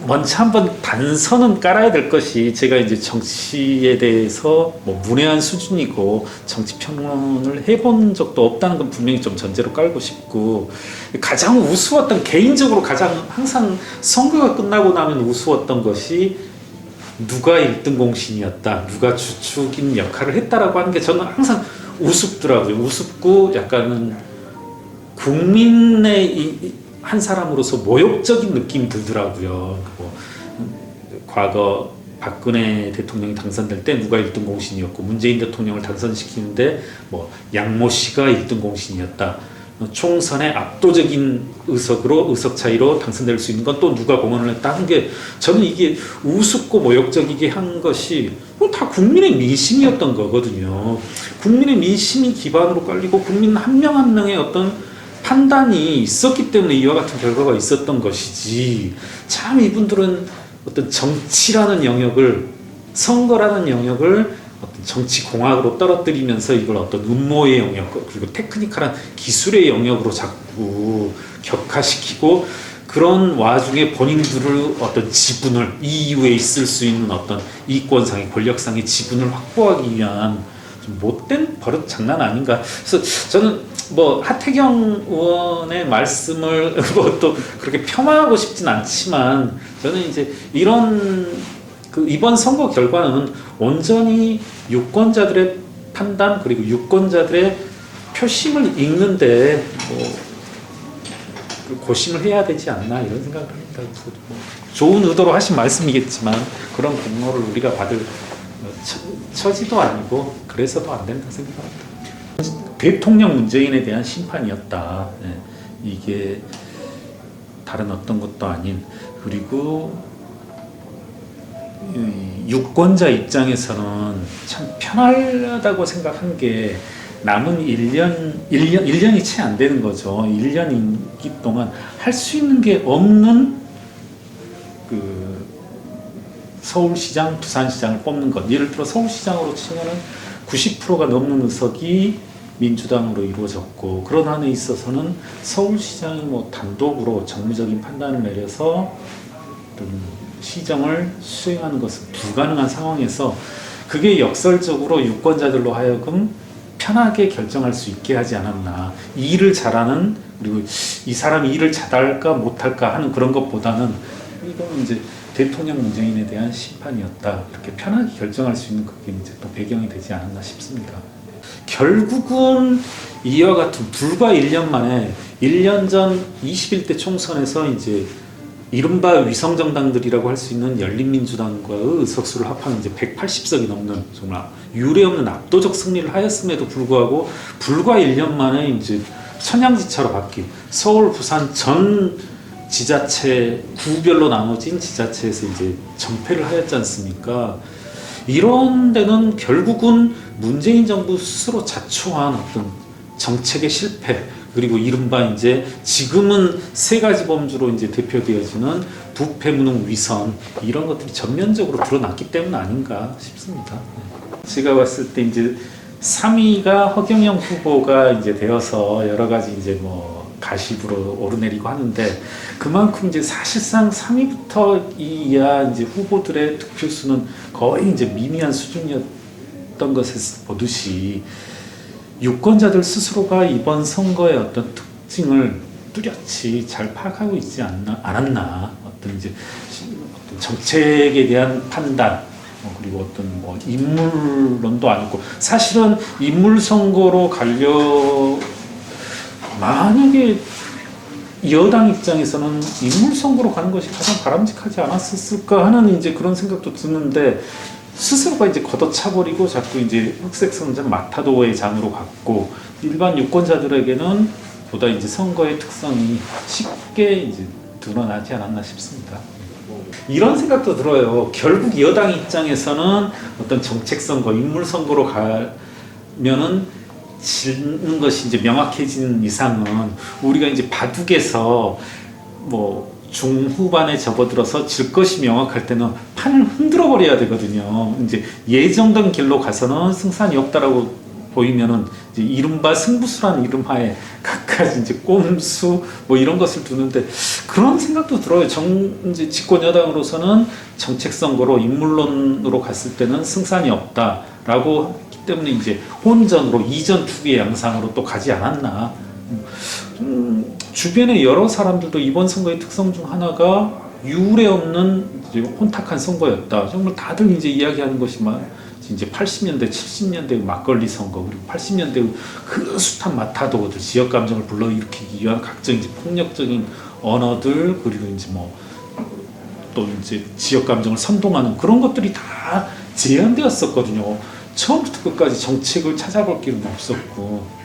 먼저 한번 단선은 깔아야 될 것이, 제가 이제 정치에 대해서 뭐 문외한 수준이고 정치 평론을 해본 적도 없다는 건 분명히 좀 전제로 깔고 싶고, 가장 우스웠던, 개인적으로 가장 항상 선거가 끝나고 나면 우스웠던 것이 누가 1등 공신이었다, 누가 주축인 역할을 했다라고 하는 게 저는 항상 우습더라고요. 우습고 약간은 국민의 한 사람으로서 모욕적인 느낌이 들더라고요. 과거 박근혜 대통령이 당선될 때 누가 1등 공신이었고, 문재인 대통령을 당선시키는데 뭐 양모 씨가 1등 공신이었다, 총선의 압도적인 의석 차이로 당선될 수 있는 건 또 누가 공헌을 했다는 게, 저는 이게 우습고 모욕적이게 한 것이 다 국민의 민심이었던 거거든요. 국민의 민심이 기반으로 깔리고 국민 한 명 한 명의 어떤 판단이 있었기 때문에 이와 같은 결과가 있었던 것이지, 참 이분들은 어떤 정치라는 영역을, 선거라는 영역을 어떤 정치 공학으로 떨어뜨리면서 이걸 어떤 음모의 영역, 그리고 테크니컬한 기술의 영역으로 자꾸 격화시키고, 그런 와중에 본인들의 어떤 지분을, 이후에 있을 수 있는 어떤 이권상의, 권력상의 지분을 확보하기 위한 좀 못된 버릇 장난 아닌가. 그래서 저는 뭐 하태경 의원의 말씀을 뭐 또 그렇게 폄하하고 싶진 않지만, 저는 이제 이런 이번 선거 결과는 온전히 유권자들의 판단, 그리고 유권자들의 표심을 읽는데 뭐 고심을 해야 되지 않나, 이런 생각을 합니다. 뭐 좋은 의도로 하신 말씀이겠지만 그런 공로를 우리가 받을 처지도 아니고 그래서도 안 된다 생각합니다. 대통령 문재인에 대한 심판이었다. 네. 이게 다른 어떤 것도 아닌, 그리고 유권자 입장에서는 참 편하다고 생각한 게, 남은 1년이 채 안 되는 거죠. 1년 임기 동안 할 수 있는 게 없는 서울시장, 부산시장을 뽑는 것. 예를 들어 서울시장으로 치면은 90%가 넘는 의석이 민주당으로 이루어졌고, 그런 한에 있어서는 서울시장이 뭐 단독으로 정무적인 판단을 내려서 어떤 시정을 수행하는 것은 불가능한 상황에서, 그게 역설적으로 유권자들로 하여금 편하게 결정할 수 있게 하지 않았나. 일을 잘하는, 그리고 이 사람이 일을 잘할까 못할까 하는 그런 것보다는 이거는 이제 대통령 문재인에 대한 심판이었다, 이렇게 편하게 결정할 수 있는 그게 이제 또 배경이 되지 않았나 싶습니다. 결국은 이와 같은 불과 1년 만에, 1년 전 21대 총선에서 이제 이른바 위성정당들이라고 할 수 있는 열린민주당과의 의석수를 합하면 이제 180석이 넘는 정말 유례없는 압도적 승리를 하였음에도 불구하고, 불과 1년 만에 이제 천양지차로 바뀐 서울, 부산 전 지자체, 구별로 나눠진 지자체에서 이제 전패를 하였지 않습니까? 이런 데는 결국은 문재인 정부 스스로 자초한 어떤 정책의 실패, 그리고 이른바 이제 지금은 세 가지 범주로 이제 대표되어지는 부패, 무능, 위선, 이런 것들이 전면적으로 드러났기 때문 아닌가 싶습니다. 제가 봤을 때 이제 3위가 허경영 후보가 이제 되어서 여러 가지 이제 뭐 가십으로 오르내리고 하는데, 그만큼 이제 사실상 3위부터 이하 이제 후보들의 득표수는 거의 이제 미미한 수준이었던 것에서 보듯이, 유권자들 스스로가 이번 선거의 어떤 특징을 뚜렷이 잘 파악하고 있지 않았나. 어떤 이제 어떤 정책에 대한 판단, 그리고 어떤 뭐 인물론도 아니고, 사실은 인물 선거로 가려, 만약에 여당 입장에서는 인물 선거로 가는 것이 가장 바람직하지 않았을까 하는 이제 그런 생각도 드는데, 스스로가 이제 걷어차버리고 자꾸 이제 흑색성장 마타도의 장으로 갔고, 일반 유권자들에게는 보다 이제 선거의 특성이 쉽게 이제 드러나지 않았나 싶습니다. 이런 생각도 들어요. 결국 여당 입장에서는 어떤 정책 선거, 인물 선거로 가면은 지는 것이 이제 명확해지는 이상은, 우리가 이제 바둑에서 뭐 중후반에 접어들어서 질 것이 명확할 때는 판을 흔들어 버려야 되거든요. 이제 예정된 길로 가서는 승산이 없다라고 보이면은 이제 이른바 승부수라는 이름 하에 각가지 이제 꼼수 뭐 이런 것을 두는데 그런 생각도 들어요. 이제 집권 여당으로서는 정책 선거로 인물론으로 갔을 때는 승산이 없다라고 했기 때문에 이제 혼전으로 이전 투기의 양상으로 또 가지 않았나. 주변의 여러 사람들도 이번 선거의 특성 중 하나가 유례 없는 이제 혼탁한 선거였다. 정말 다들 이제 이야기하는 것이만 이제 80년대, 70년대 막걸리 선거 그리고 80년대 그 숱한 마타도어들 지역 감정을 불러일으키기 위한 각종 이제 폭력적인 언어들 그리고 이제 뭐 또 이제 지역 감정을 선동하는 그런 것들이 다 제한되었었거든요. 처음부터 끝까지 정책을 찾아볼 길은 없었고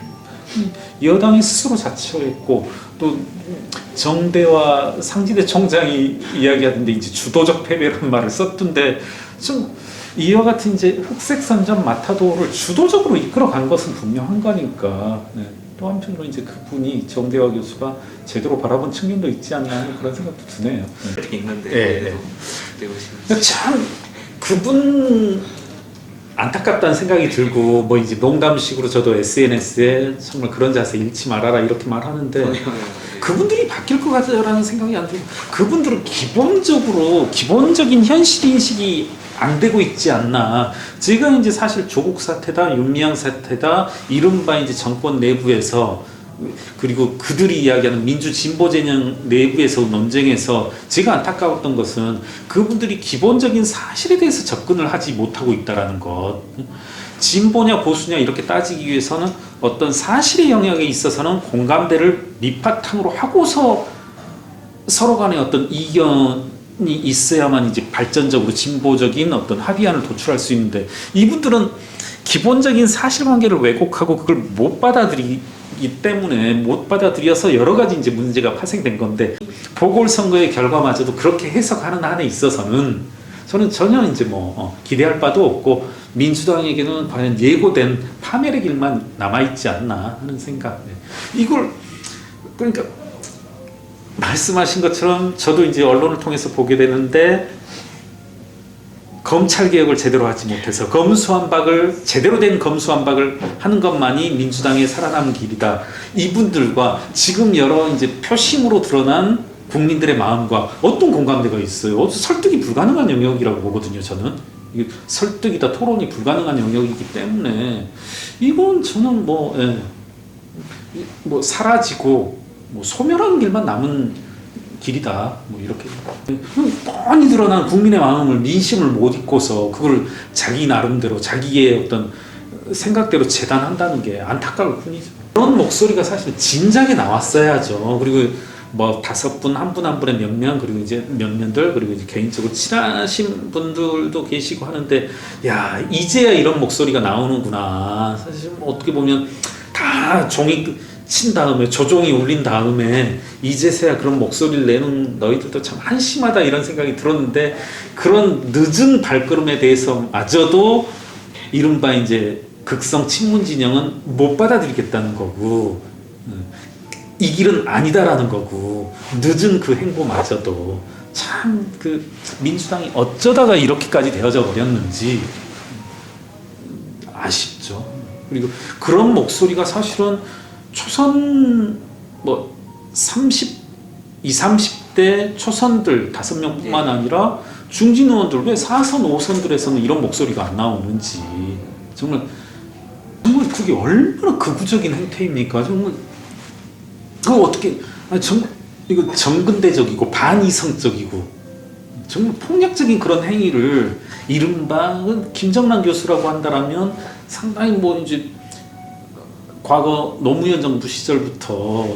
여당이 스스로 자처했고 또 정대와 상지대 총장이 이야기하던데 이제 주도적 패배라는 말을 썼던데 좀 이와 같은 이제 흑색선전 마타도를 주도적으로 이끌어간 것은 분명한 거니까. 네. 또 한편으로 이제 그분이 정대화 교수가 제대로 바라본 측면도 있지 않나 하는 그런 생각도 드네요. 어떻게 있는데. 네. 참 그분 안타깝다는 생각이 들고 뭐 이제 농담식으로 저도 SNS에 정말 그런 자세 잃지 말아라 이렇게 말하는데 그분들이 바뀔 것 같다라는 생각이 안 들고 그분들은 기본적인 현실 인식이 안 되고 있지 않나. 제가 이제 사실 조국 사태다, 윤미향 사태다, 이른바 이제 정권 내부에서 그리고 그들이 이야기하는 민주 진보 진영 내부에서 논쟁에서 제가 안타까웠던 것은 그분들이 기본적인 사실에 대해서 접근을 하지 못하고 있다라는 것. 진보냐 보수냐 이렇게 따지기 위해서는 어떤 사실의 영역에 있어서는 공감대를 밑바탕으로 하고서 서로 간의 어떤 이견이 있어야만 이제 발전적으로 진보적인 어떤 합의안을 도출할 수 있는데 이분들은 기본적인 사실관계를 왜곡하고 그걸 못 받아들이기 때문에 못 받아들여서 여러 가지 이제 문제가 파생된 건데 보궐선거의 결과마저도 그렇게 해석하는 한에 있어서는 저는 전혀 이제 기대할 바도 없고 민주당에게는 과연 예고된 파멸의 길만 남아있지 않나 하는 생각. 이걸 그러니까 말씀하신 것처럼 저도 이제 언론을 통해서 보게 되는데 검찰 개혁을 제대로 하지 못해서 제대로 된 검수완박을 하는 것만이 민주당의 살아남은 길이다. 이분들과 지금 여러 이제 표심으로 드러난 국민들의 마음과 어떤 공감대가 있어요? 설득이 불가능한 영역이라고 보거든요. 저는 이게 설득이다 토론이 불가능한 영역이기 때문에 이건 저는 사라지고 소멸하는 길만 남은 길이다. 이렇게 뻔히 드러난 국민의 마음을 민심을 못 잊고서 그걸 자기 나름대로 자기의 어떤 생각대로 재단한다는 게 안타까울 뿐이죠. 그런 목소리가 사실 진작에 나왔어야죠. 그리고 5분 한 분 한 분의 면면 그리고 이제 면면들 그리고 이제 개인적으로 친하신 분들도 계시고 하는데 야 이제야 이런 목소리가 나오는구나. 사실 어떻게 보면 다 종이 친 다음에 조종이 울린 다음에 이제서야 그런 목소리를 내는 너희들도 참 한심하다 이런 생각이 들었는데 그런 늦은 발걸음에 대해서 마저도 이른바 이제 극성 친문 진영은 못 받아들이겠다는 거고 이 길은 아니다라는 거고 늦은 그 행보마저도 참 그 민주당이 어쩌다가 이렇게까지 되어져 버렸는지 아쉽죠. 그리고 그런 목소리가 사실은 초선 20, 30대 초선들 5명뿐만 아니라 중진 의원들 왜 4선, 5선들에서는 이런 목소리가 안 나오는지 정말 그게 얼마나 극우적인 행태입니까? 정말 그거 어떻게 정말 이거 정근대적이고 반이성적이고 정말 폭력적인 그런 행위를 이른바 김정남 교수라고 한다라면 상당히 이제 과거 노무현 정부 시절부터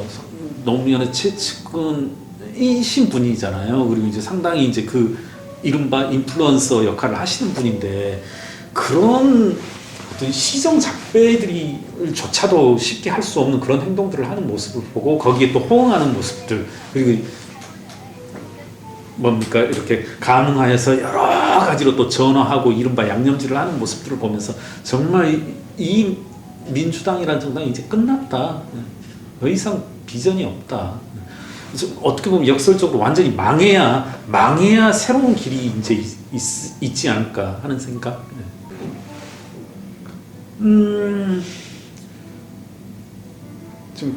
노무현의 최측근이신 분이잖아요. 그리고 이제 상당히 이제 그 이른바 인플루언서 역할을 하시는 분인데 그런 어떤 시정 작배들조차도 쉽게 할 수 없는 그런 행동들을 하는 모습을 보고 거기에 또 호응하는 모습들 그리고 이렇게 감흥하여서 여러 가지로 또 전화하고 이른바 양념질을 하는 모습들을 보면서 정말 이 민주당이라는 정당이 이제 끝났다. 더 이상 비전이 없다. 어떻게 보면 역설적으로 완전히 망해야 새로운 길이 이제 있지 않을까 하는 생각. 좀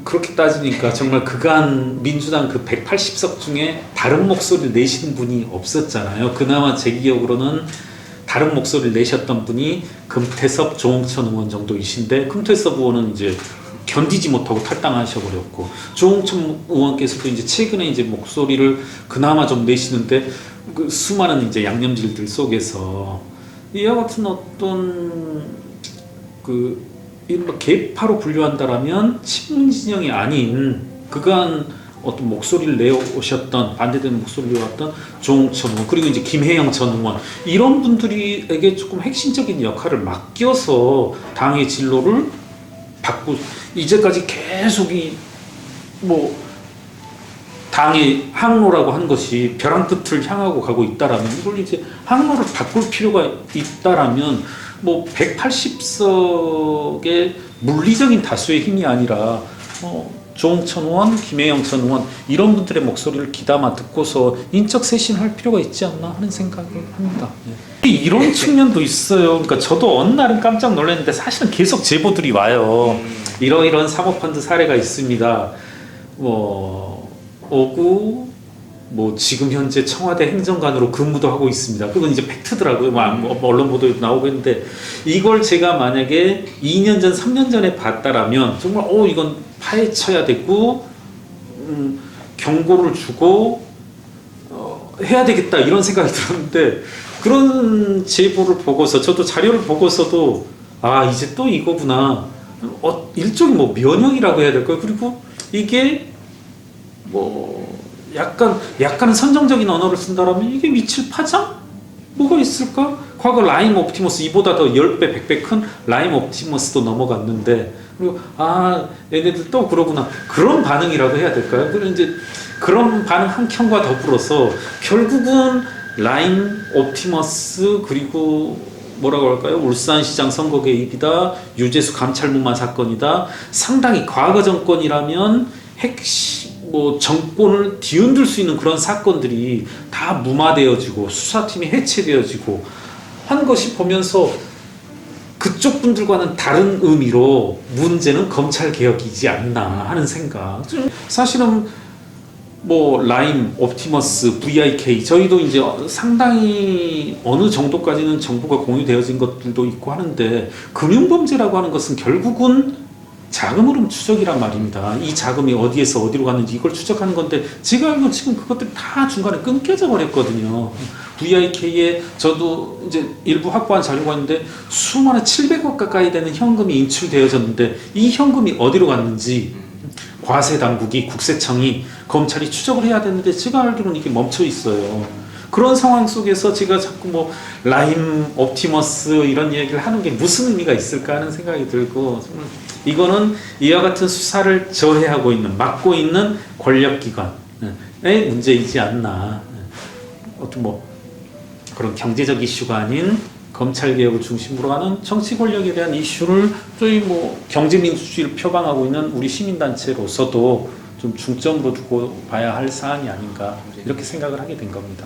그렇게 따지니까 정말 그간 민주당 그 180석 중에 다른 목소리를 내시는 분이 없었잖아요. 그나마 제 기억으로는 다른 목소리를 내셨던 분이 금태섭, 조홍천 의원 정도이신데, 금태섭 의원은 이제 견디지 못하고 탈당하셔버렸고, 조홍천 의원께서도 이제 최근에 이제 목소리를 그나마 좀 내시는데, 그 수많은 이제 양념질들 속에서 이와 같은 어떤 그 이른바 개파로 분류한다라면 친문 진영이 아닌 그간 어떤 목소리를 내오셨던, 반대되는 목소리를 내왔던 조홍천 의원, 그리고 이제 김혜영 전 의원, 이런 분들에게 조금 핵심적인 역할을 맡겨서 당의 진로를 바꾸, 이제까지 계속 뭐 당의 항로라고 한 것이 벼랑 끝을 향하고 가고 있다라면, 이걸 이제 항로를 바꿀 필요가 있다라면, 뭐 180석의 물리적인 다수의 힘이 아니라 조홍천 의원, 김혜영 전 의원, 이런 분들의 목소리를 귀담아 듣고서 인적 쇄신할 필요가 있지 않나 하는 생각을 합니다. 이런 측면도 있어요. 그러니까 저도 어느 날은 깜짝 놀랐는데, 사실은 계속 제보들이 와요. 이런 사모펀드 사례가 있습니다. 오고 뭐 지금 현재 청와대 행정관으로 근무도 하고 있습니다. 그건 이제 팩트더라고요. 뭐 언론 보도에도 나오고 했는데, 이걸 제가 만약에 2년 전, 3년 전에 봤다라면 정말 이건 파헤쳐야 되고 경고를 주고 해야 되겠다, 이런 생각이 들었는데, 그런 제보를 보고서 저도 자료를 보고서도 이제 또 이거구나. 일종의 뭐 면역이라고 해야 될까요? 그리고 이게 뭐 약간은 선정적인 언어를 쓴다라면 이게 미칠 파장? 뭐가 있을까? 과거 라임 옵티머스, 이보다 더 10배, 100배 큰 라임 옵티머스도 넘어갔는데, 그리고 얘네들 또 그러구나, 그런 반응이라고 해야 될까요? 그리고 이제 그런 반응 한켠과 더불어서 결국은 라임 옵티머스, 그리고 뭐라고 할까요? 울산시장 선거 개입이다, 유재수 감찰무마 사건이다, 상당히 과거 정권이라면 정권을 뒤흔들 수 있는 그런 사건들이 다 무마되어지고 수사팀이 해체되어지고 한 것이 보면서, 그쪽 분들과는 다른 의미로 문제는 검찰 개혁이지 않나 하는 생각. 사실은 뭐 라임, 옵티머스, VIK, 저희도 이제 상당히 어느 정도까지는 정보가 공유되어진 것들도 있고 하는데, 금융범죄라고 하는 것은 결국은 자금 흐름 추적이란 말입니다. 이 자금이 어디에서 어디로 갔는지 이걸 추적하는 건데, 제가 알고 지금 그것들이 다 중간에 끊겨져 버렸거든요. VIK에 저도 이제 일부 확보한 자료가 있는데, 수많은 700억 가까이 되는 현금이 인출되어졌는데, 이 현금이 어디로 갔는지 과세 당국이, 국세청이, 검찰이 추적을 해야 되는데, 제가 알기로는 이게 멈춰 있어요. 그런 상황 속에서 제가 자꾸 뭐 라임, 옵티머스 이런 얘기를 하는 게 무슨 의미가 있을까 하는 생각이 들고, 정말 이거는 이와 같은 수사를 저해하고 있는, 막고 있는 권력기관의 문제이지 않나. 어떤 뭐 그런 경제적 이슈가 아닌 검찰개혁을 중심으로 하는 정치 권력에 대한 이슈를 저희 뭐 경제민주주의를 표방하고 있는 우리 시민단체로서도 좀 중점으로 두고 봐야 할 사안이 아닌가, 이렇게 생각을 하게 된 겁니다.